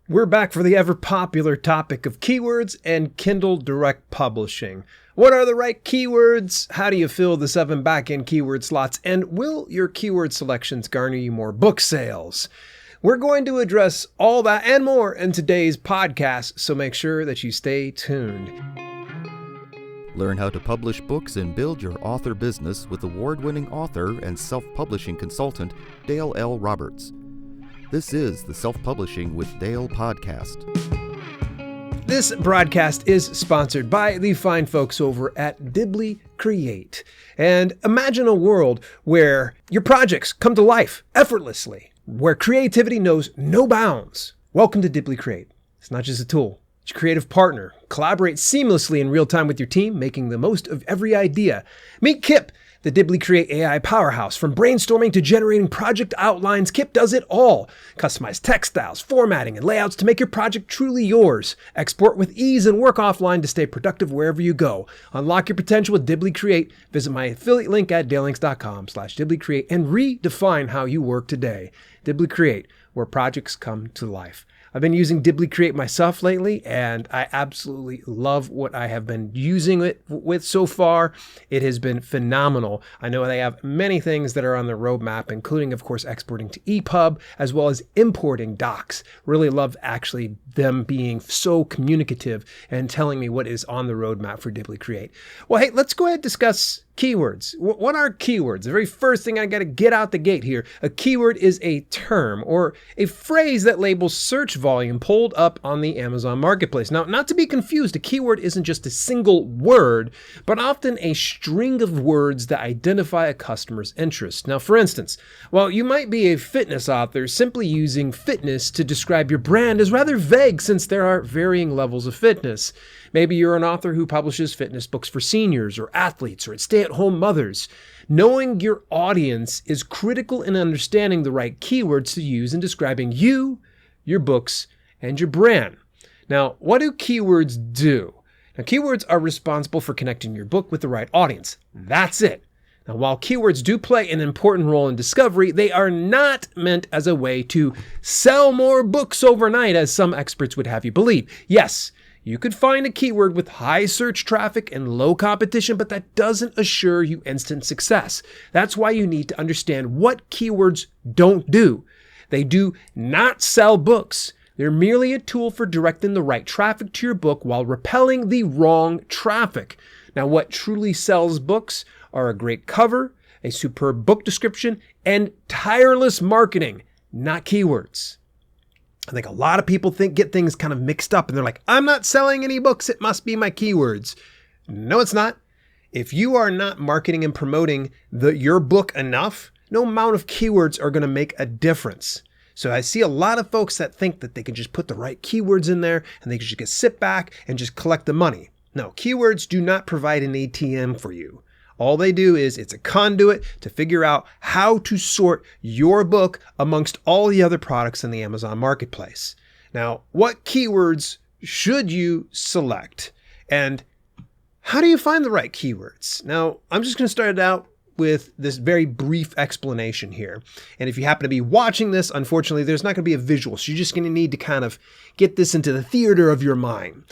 We're back for the ever-popular topic of keywords and Kindle Direct Publishing. What are the right keywords? How do you fill the 7 back-end keyword slots? And will your keyword selections garner you more book sales? We're going to address all that and more in today's podcast, so make sure that you stay tuned. Learn how to publish books and build your author business with award-winning author and self-publishing consultant Dale L. Roberts. This is the Self-Publishing with Dale podcast. This broadcast is sponsored by the fine folks over at Dibbly Create. And imagine a world where your projects come to life effortlessly, where creativity knows no bounds. Welcome to Dibbly Create. It's not just a tool. It's a creative partner. Collaborate seamlessly in real time with your team, making the most of every idea. Meet Kip, the Dibbly Create AI powerhouse. From brainstorming to generating project outlines, Kip does it all. Customize text styles, formatting, and layouts to make your project truly yours. Export with ease and work offline to stay productive wherever you go. Unlock your potential with Dibbly Create. Visit my affiliate link at dalelinks.com/DibblyCreate and redefine how you work today. Dibbly Create, where projects come to life. I've been using Dibbly Create myself lately, and I absolutely love what I have been using it with so far. It has been phenomenal. I know they have many things that are on the roadmap, including, of course, exporting to EPUB, as well as importing docs. Really love actually them being so communicative and telling me what is on the roadmap for Dibbly Create. Well, hey, let's go ahead and discuss keywords. What are keywords? The very first thing I got to get out the gate here, a keyword is a term or a phrase that labels search volume pulled up on the Amazon Marketplace. Now, not to be confused, a keyword isn't just a single word, but often a string of words that identify a customer's interest. Now, for instance, while you might be a fitness author, simply using fitness to describe your brand is rather vague since there are varying levels of fitness. Maybe you're an author who publishes fitness books for seniors or athletes or stay-at-home mothers. Knowing your audience is critical in understanding the right keywords to use in describing you, your books, and your brand. Now, what do keywords do? Now, keywords are responsible for connecting your book with the right audience. That's it. Now, while keywords do play an important role in discovery, they are not meant as a way to sell more books overnight, as some experts would have you believe. Yes, you could find a keyword with high search traffic and low competition, but that doesn't assure you instant success. That's why you need to understand what keywords don't do. They do not sell books. They're merely a tool for directing the right traffic to your book while repelling the wrong traffic. Now, what truly sells books are a great cover, a superb book description, and tireless marketing, not keywords. I think a lot of people get things kind of mixed up and they're like, I'm not selling any books, it must be my keywords. No, it's not. If you are not marketing and promoting your book enough, no amount of keywords are going to make a difference. So I see a lot of folks that think that they can just put the right keywords in there and they can just sit back and just collect the money. No, keywords do not provide an ATM for you. All they do is it's a conduit to figure out how to sort your book amongst all the other products in the Amazon Marketplace. Now, what keywords should you select? And how do you find the right keywords? Now, I'm just going to start it out with this very brief explanation here. And if you happen to be watching this, unfortunately, there's not going to be a visual. So you're just going to need to kind of get this into the theater of your mind.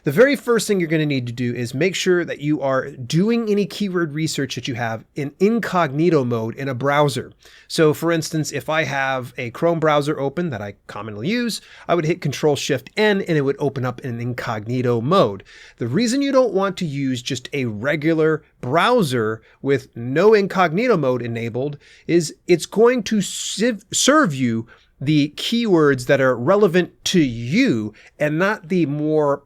The very first thing you're going to need to do is make sure that you are doing any keyword research that you have in incognito mode in a browser. So for instance, if I have a Chrome browser open that I commonly use, I would hit Control-Shift-N and it would open up in incognito mode. The reason you don't want to use just a regular browser with no incognito mode enabled is it's going to serve you the keywords that are relevant to you and not the more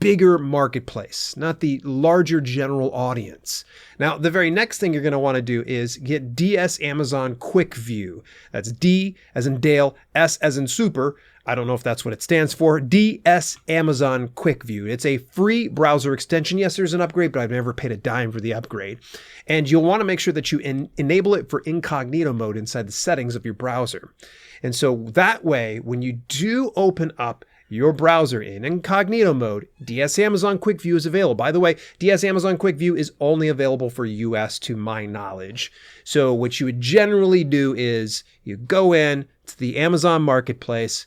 bigger marketplace, not the larger general audience. Now, the very next thing you're going to want to do is get DS Amazon Quick View. That's D as in Dale, S as in super. I don't know if that's what it stands for. DS Amazon Quick View. It's a free browser extension. Yes, there's an upgrade, but I've never paid a dime for the upgrade. And you'll want to make sure that you enable it for incognito mode inside the settings of your browser. And so that way, when you do open up your browser in incognito mode, DS Amazon Quick View is available. By the way, DS Amazon Quick View is only available for US to my knowledge. So what you would generally do is you go in to the Amazon Marketplace,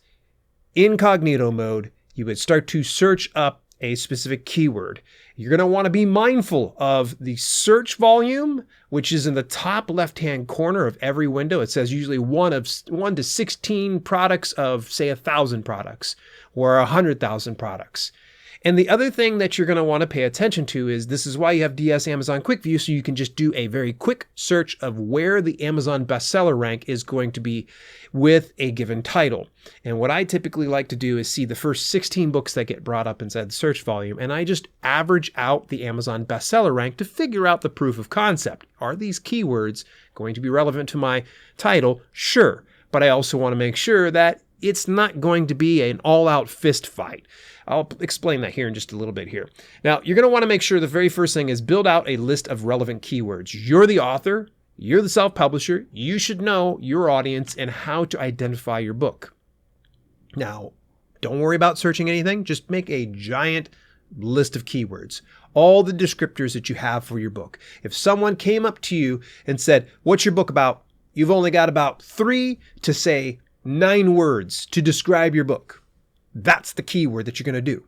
incognito mode, you would start to search up a specific keyword. You're going to want to be mindful of the search volume, which is in the top left-hand corner of every window. It says usually 1 to 16 products of, say, 1,000 products or 100,000 products. And the other thing that you're going to want to pay attention to is this is why you have DS Amazon Quick View, so you can just do a very quick search of where the Amazon bestseller rank is going to be with a given title. And what I typically like to do is see the first 16 books that get brought up inside the search volume, and I just average out the Amazon bestseller rank to figure out the proof of concept. Are these keywords going to be relevant to my title? Sure. But I also want to make sure that it's not going to be an all-out fist fight. I'll explain that here in just a little bit here. Now, you're going to want to make sure the very first thing is build out a list of relevant keywords. You're the author, you're the self-publisher, you should know your audience and how to identify your book. Now, don't worry about searching anything, just make a giant list of keywords, all the descriptors that you have for your book. If someone came up to you and said, "What's your book about?" You've only got about 3 to say 9 words to describe your book. That's the keyword that you're going to do.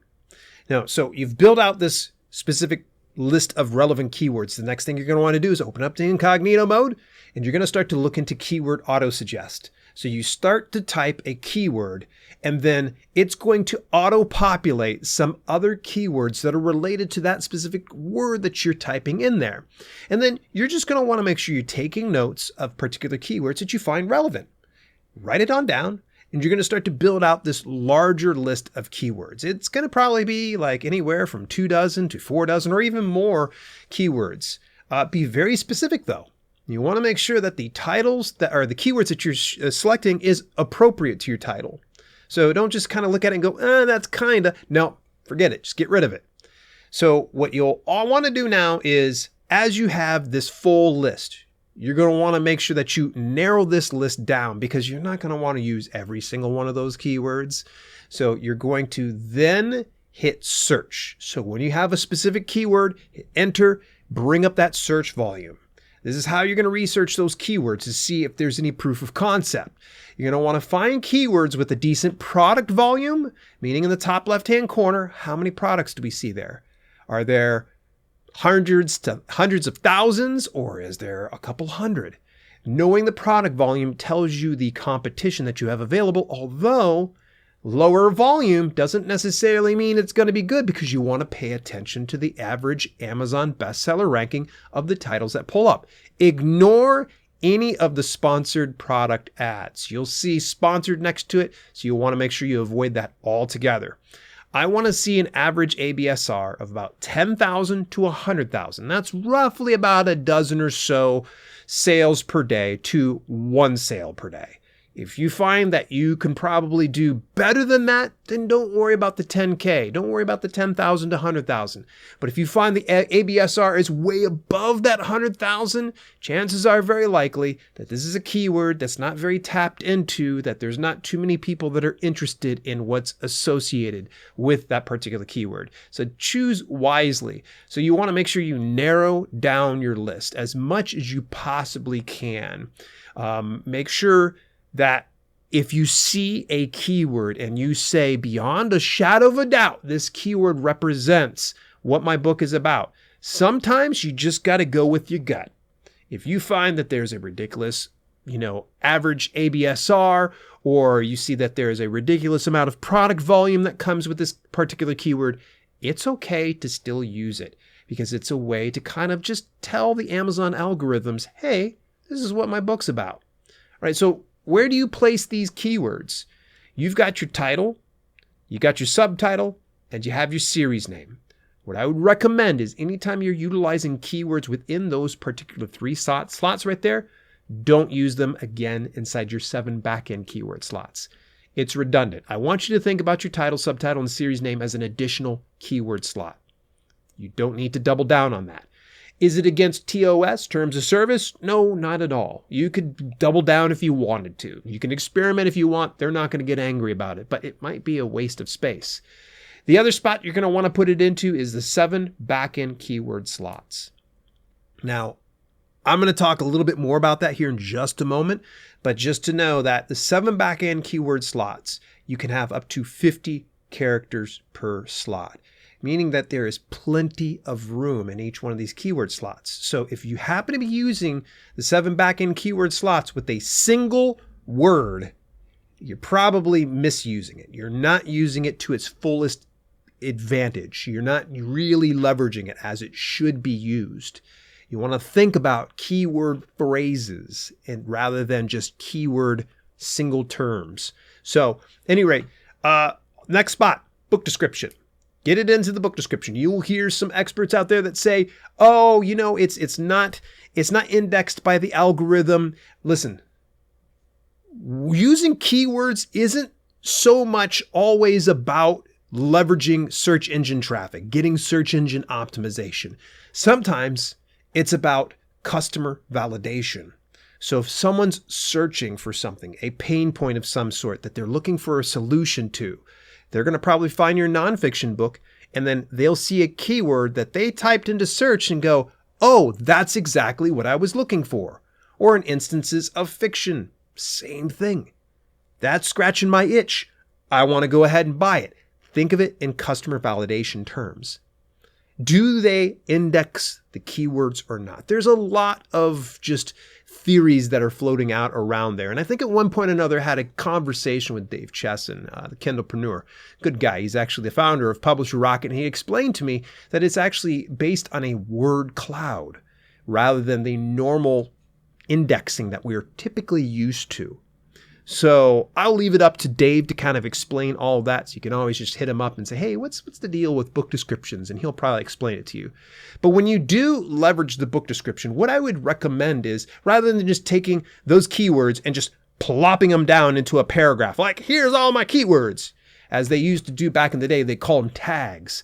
Now, so you've built out this specific list of relevant keywords. The next thing you're going to want to do is open up the incognito mode, and you're going to start to look into keyword auto-suggest. So you start to type a keyword, and then it's going to auto-populate some other keywords that are related to that specific word that you're typing in there. And then you're just going to want to make sure you're taking notes of particular keywords that you find relevant. Write it on down, and you're going to start to build out this larger list of keywords. It's going to probably be like anywhere from 2 dozen to 4 dozen or even more keywords. Be very specific though. You want to make sure that the titles that are the keywords that you're selecting is appropriate to your title. So don't just kind of look at it and go, that's kind of. No, forget it. Just get rid of it. So what you'll all want to do now is, as you have this full list, you're going to want to make sure that you narrow this list down because you're not going to want to use every single one of those keywords. So you're going to then hit search. So when you have a specific keyword, hit enter, bring up that search volume. This is how you're going to research those keywords to see if there's any proof of concept. You're going to want to find keywords with a decent product volume, meaning in the top left-hand corner, how many products do we see there? Are there hundreds of thousands, or is there a couple hundred? Knowing the product volume tells you the competition that you have available, although lower volume doesn't necessarily mean it's going to be good because you want to pay attention to the average Amazon bestseller ranking of the titles that pull up. Ignore any of the sponsored product ads. You'll see sponsored next to it, so you'll want to make sure you avoid that altogether. I want to see an average ABSR of about 10,000 to 100,000. That's roughly about a dozen or so sales per day to 1 sale per day. If you find that you can probably do better than that, then don't worry about the 10K. Don't worry about the 10,000 to 100,000. But if you find the ABSR is way above that 100,000, chances are very likely that this is a keyword that's not very tapped into, that there's not too many people that are interested in what's associated with that particular keyword. So choose wisely. So you want to make sure you narrow down your list as much as you possibly can. Make sure that if you see a keyword and you say beyond a shadow of a doubt, this keyword represents what my book is about, sometimes you just got to go with your gut. If you find that there's a ridiculous, average ABSR, or you see that there is a ridiculous amount of product volume that comes with this particular keyword, it's okay to still use it because it's a way to kind of just tell the Amazon algorithms, hey, this is what my book's about. All right, so where do you place these keywords? You've got your title, you got your subtitle, and you have your series name. What I would recommend is anytime you're utilizing keywords within those particular 3 slots right there, don't use them again inside your 7 back-end keyword slots. It's redundant. I want you to think about your title, subtitle, and series name as an additional keyword slot. You don't need to double down on that. Is it against TOS, terms of service? No, not at all. You could double down if you wanted to. You can experiment if you want. They're not going to get angry about it, but it might be a waste of space. The other spot you're going to want to put it into is the 7 back-end keyword slots. Now, I'm going to talk a little bit more about that here in just a moment, but just to know that the 7 back-end keyword slots, you can have up to 50 characters per slot, meaning that there is plenty of room in each one of these keyword slots. So if you happen to be using the 7 backend keyword slots with a single word, you're probably misusing it. You're not using it to its fullest advantage. You're not really leveraging it as it should be used. You want to think about keyword phrases and rather than just keyword single terms. So, at any rate, next spot, book description. Get it into the book description. You'll hear some experts out there that say, "Oh, it's not indexed by the algorithm." Listen, using keywords isn't so much always about leveraging search engine traffic, getting search engine optimization. Sometimes it's about customer validation. So if someone's searching for something, a pain point of some sort that they're looking for a solution to, they're going to probably find your nonfiction book, and then they'll see a keyword that they typed into search and go, "Oh, that's exactly what I was looking for." Or in instances of fiction, same thing. That's scratching my itch. I want to go ahead and buy it. Think of it in customer validation terms. Do they index the keywords or not? There's a lot of just theories that are floating out around there. And I think at one point or another I had a conversation with Dave Chesson, the Kindlepreneur. Good guy. He's actually the founder of Publisher Rocket. And he explained to me that it's actually based on a word cloud rather than the normal indexing that we're typically used to. So I'll leave it up to Dave to kind of explain all of that. So you can always just hit him up and say, "Hey, what's the deal with book descriptions?" And he'll probably explain it to you. But when you do leverage the book description, what I would recommend is rather than just taking those keywords and just plopping them down into a paragraph, like, "Here's all my keywords," as they used to do back in the day, they call them tags.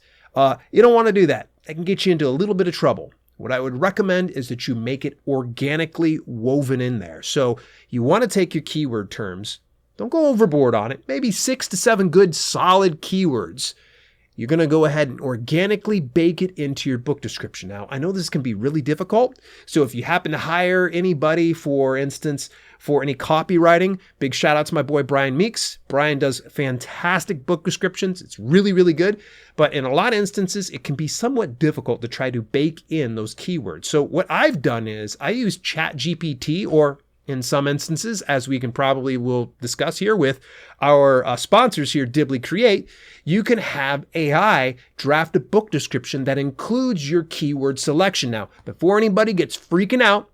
You don't want to do that. That can get you into a little bit of trouble. What I would recommend is that you make it organically woven in there. So you want to take your keyword terms. Don't go overboard on it. Maybe 6 to 7 good solid keywords. You're going to go ahead and organically bake it into your book description. Now, I know this can be really difficult. So if you happen to hire anybody, for instance, for any copywriting, big shout out to my boy, Brian Meeks. Brian does fantastic book descriptions. It's really, really good. But in a lot of instances, it can be somewhat difficult to try to bake in those keywords. So what I've done is I use ChatGPT, or in some instances, as we can probably will discuss here with our sponsors here, Dibbly Create, you can have AI draft a book description that includes your keyword selection. Now, before anybody gets freaking out,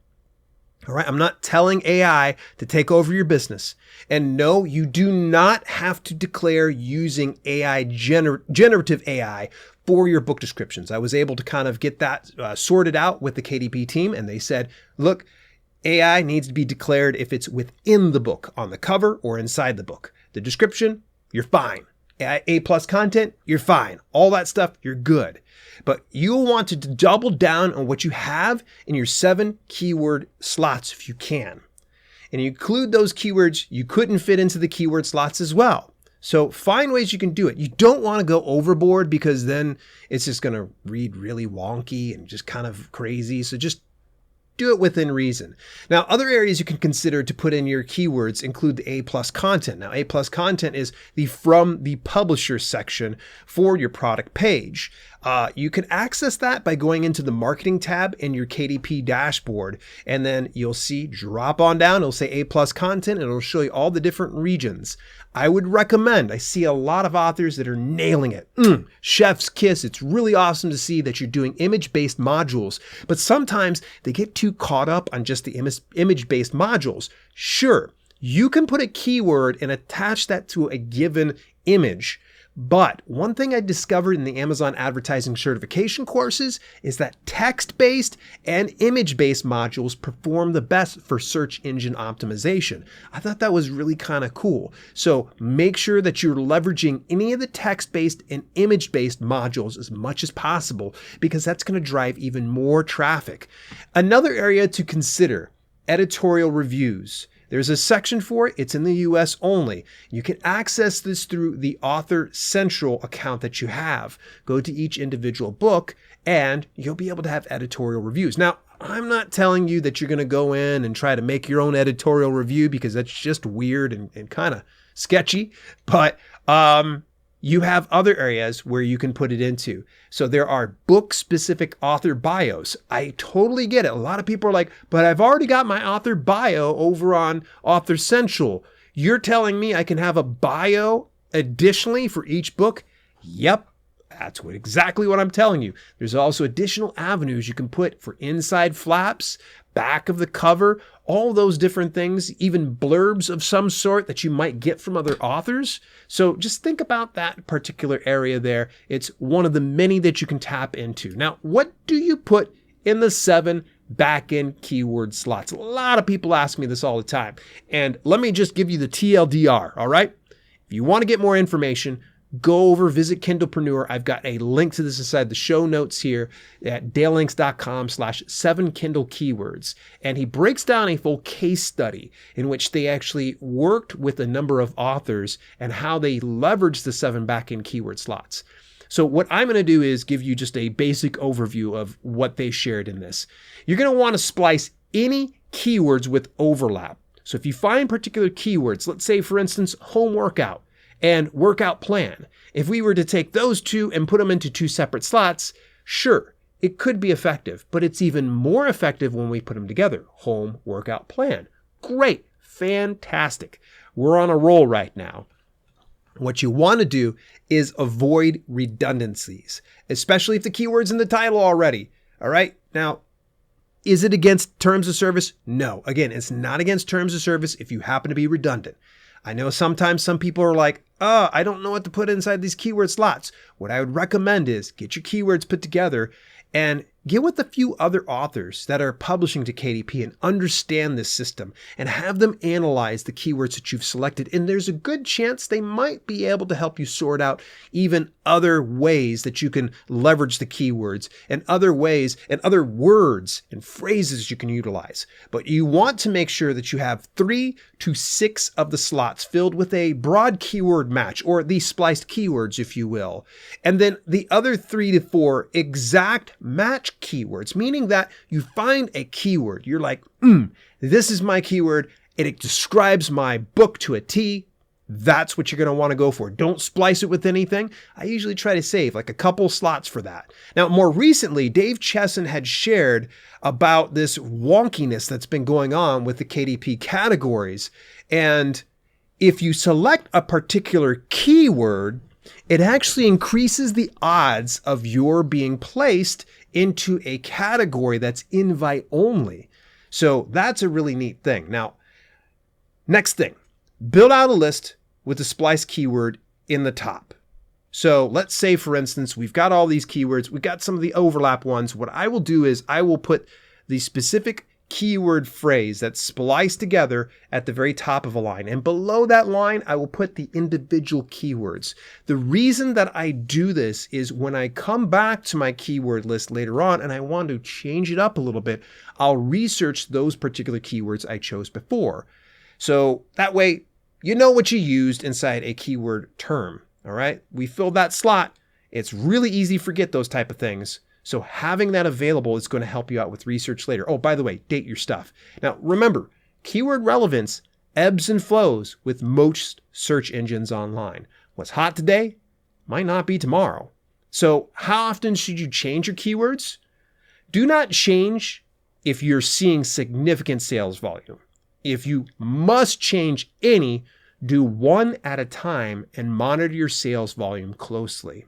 all right, I'm not telling AI to take over your business. And no, you do not have to declare using AI, generative AI, for your book descriptions. I was able to kind of get that sorted out with the KDP team, and they said, look, AI needs to be declared if it's within the book, on the cover or inside the book. The description, you're fine. A+ content, you're fine. All that stuff, you're good. But you'll want to double down on what you have in your 7 keyword slots if you can. And you include those keywords you couldn't fit into the keyword slots as well. So find ways you can do it. You don't want to go overboard because then it's just going to read really wonky and just kind of crazy. So just do it within reason. Now, other areas you can consider to put in your keywords include the A+ content. Now, A+ content is the from the publisher section for your product page. You can access that by going into the marketing tab in your KDP dashboard, and then you'll see drop on down. It'll say A+ content, and it'll show you all the different regions. I would recommend, I see a lot of authors that are nailing it. Chef's kiss. It's really awesome to see that you're doing image-based modules, but sometimes they get too caught up on just the image-based modules. Sure, you can put a keyword and attach that to a given image. But one thing I discovered in the Amazon advertising certification courses is that text-based and image-based modules perform the best for search engine optimization. I thought that was really kind of cool. So make sure that you're leveraging any of the text-based and image-based modules as much as possible, because that's going to drive even more traffic. Another area to consider, editorial reviews. There's a section for it. It's in the US only. You can access this through the Author Central account that you have. Go to each individual book and you'll be able to have editorial reviews. Now, I'm not telling you that you're going to go in and try to make your own editorial review, because that's just weird and kind of sketchy, but you have other areas where you can put it into. So there are book-specific author bios. I totally get it. A lot of people are like, but I've already got my author bio over on Author Central. You're telling me I can have a bio additionally for each book? Yep. That's exactly what I'm telling you. There's also additional avenues you can put for inside flaps, back of the cover, all those different things, even blurbs of some sort that you might get from other authors. So just think about that particular area there. It's one of the many that you can tap into. Now, what do you put in the 7 back-end keyword slots? A lot of people ask me this all the time. And let me just give you the TLDR, all right? If you want to get more information, go over, visit Kindlepreneur. I've got a link to this inside the show notes here at dalelinks.com/7Kindle keywords. And he breaks down a full case study in which they actually worked with a number of authors and how they leveraged the 7 back-end keyword slots. So what I'm going to do is give you just a basic overview of what they shared in this. You're going to want to splice any keywords with overlap. So if you find particular keywords, let's say for instance, home workout and workout plan. If we were to take those two and put them into 2 separate slots, sure, it could be effective, but it's even more effective when we put them together. Home workout plan. Great. Fantastic. We're on a roll right now. What you want to do is avoid redundancies, especially if the keyword's in the title already. All right. Now, is it against terms of service? No. Again, it's not against terms of service if you happen to be redundant. I know sometimes some people are like, oh, I don't know what to put inside these keyword slots. What I would recommend is get your keywords put together and get with a few other authors that are publishing to KDP and understand this system and have them analyze the keywords that you've selected. And there's a good chance they might be able to help you sort out even other ways that you can leverage the keywords and other ways and other words and phrases you can utilize. But you want to make sure that you have 3 to 6 of the slots filled with a broad keyword match, or the spliced keywords, if you will. And then the other 3 to 4 exact match keywords, meaning that you find a keyword, you're like, this is my keyword, and it describes my book to a T. That's what you're going to want to go for. Don't splice it with anything. I usually try to save like a couple slots for that. Now, more recently, Dave Chesson had shared about this wonkiness that's been going on with the KDP categories. And if you select a particular keyword, it actually increases the odds of your being placed into a category that's invite only. So that's a really neat thing. Now, next thing, build out a list with the splice keyword in the top. So let's say, for instance, we've got all these keywords. We've got some of the overlap ones. What I will do is I will put the specific keyword phrase that's spliced together at the very top of a line. And below that line, I will put the individual keywords. The reason that I do this is when I come back to my keyword list later on and I want to change it up a little bit, I'll research those particular keywords I chose before. So that way, you know what you used inside a keyword term. All right. We filled that slot. It's really easy to forget those type of things. So having that available is going to help you out with research later. Oh, by the way, date your stuff. Now, remember, keyword relevance ebbs and flows with most search engines online. What's hot today might not be tomorrow. So how often should you change your keywords? Do not change if you're seeing significant sales volume. If you must change any, do one at a time and monitor your sales volume closely.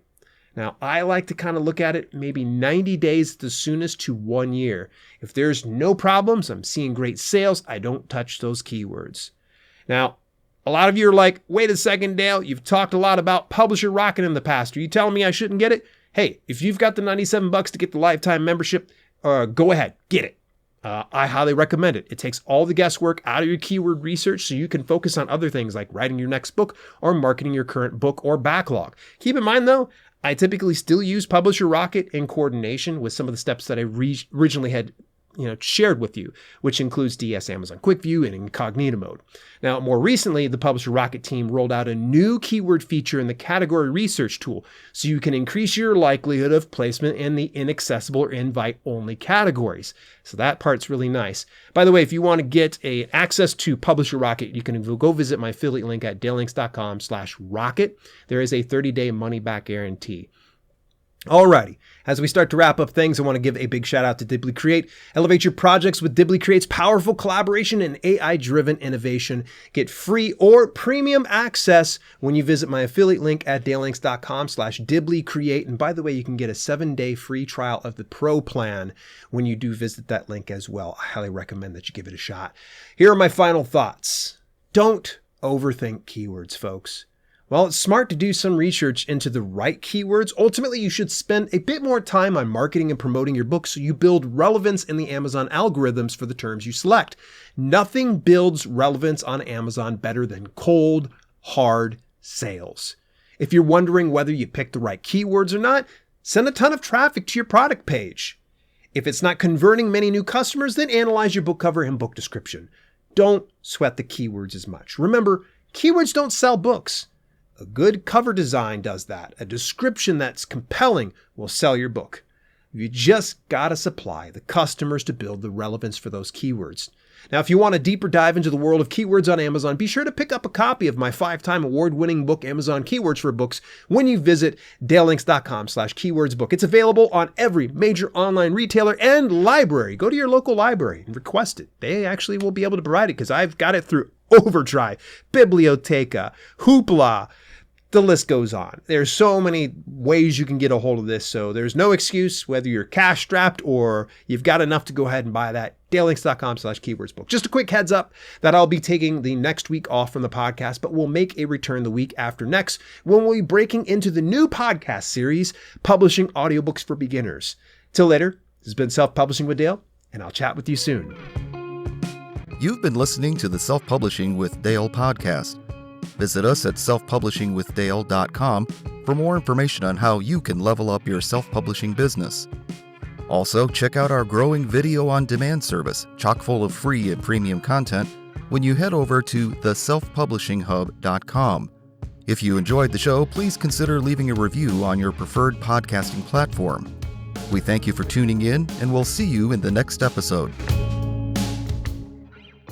Now, I like to kind of look at it maybe 90 days at the soonest to 1 year. If there's no problems, I'm seeing great sales, I don't touch those keywords. Now, a lot of you are like, wait a second, Dale, you've talked a lot about Publisher Rocket in the past. Are you telling me I shouldn't get it? Hey, if you've got the $97 to get the lifetime membership, go ahead, get it. I highly recommend it. It takes all the guesswork out of your keyword research so you can focus on other things like writing your next book or marketing your current book or backlog. Keep in mind, though, I typically still use Publisher Rocket in coordination with some of the steps that I originally had shared with you, which includes DS Amazon Quick View and Incognito mode. Now, more recently, the Publisher Rocket team rolled out a new keyword feature in the category research tool, so you can increase your likelihood of placement in the inaccessible or invite-only categories. So that part's really nice. By the way, if you want to get access to Publisher Rocket, you can go visit my affiliate link at dalelinks.com/rocket. There is a 30-day money-back guarantee. Alrighty, as we start to wrap up things, I want to give a big shout out to Dibbly Create. Elevate your projects with Dibbly Create's powerful collaboration and AI-driven innovation. Get free or premium access when you visit my affiliate link at dalelinks.com/DibblyCreate. And by the way, you can get a 7-day free trial of the Pro plan when you do visit that link as well. I highly recommend that you give it a shot. Here are my final thoughts. Don't overthink keywords, folks. While it's smart to do some research into the right keywords, ultimately you should spend a bit more time on marketing and promoting your book so you build relevance in the Amazon algorithms for the terms you select. Nothing builds relevance on Amazon better than cold, hard sales. If you're wondering whether you picked the right keywords or not, send a ton of traffic to your product page. If it's not converting many new customers, then analyze your book cover and book description. Don't sweat the keywords as much. Remember, keywords don't sell books. A good cover design does that. A description that's compelling will sell your book. You just gotta supply the customers to build the relevance for those keywords. Now, if you want a deeper dive into the world of keywords on Amazon, be sure to pick up a copy of my 5-time award-winning book, Amazon Keywords for Books, when you visit dalelinks.com/keywordsbook. It's available on every major online retailer and library. Go to your local library and request it. They actually will be able to provide it because I've got it through Overdrive, Biblioteca, Hoopla. The list goes on. There's so many ways you can get a hold of this, so there's no excuse whether you're cash strapped or you've got enough to go ahead and buy that. dalelinks.com/keywordsbook. Just a quick heads up that I'll be taking the next week off from the podcast, but we'll make a return the week after next when we'll be breaking into the new podcast series, Publishing Audiobooks for Beginners. Till later, this has been Self-Publishing with Dale, and I'll chat with you soon. You've been listening to the Self-Publishing with Dale podcast. Visit us at selfpublishingwithdale.com for more information on how you can level up your self-publishing business. Also, check out our growing video on demand service, chock full of free and premium content, when you head over to theselfpublishinghub.com. If you enjoyed the show, please consider leaving a review on your preferred podcasting platform. We thank you for tuning in, and we'll see you in the next episode.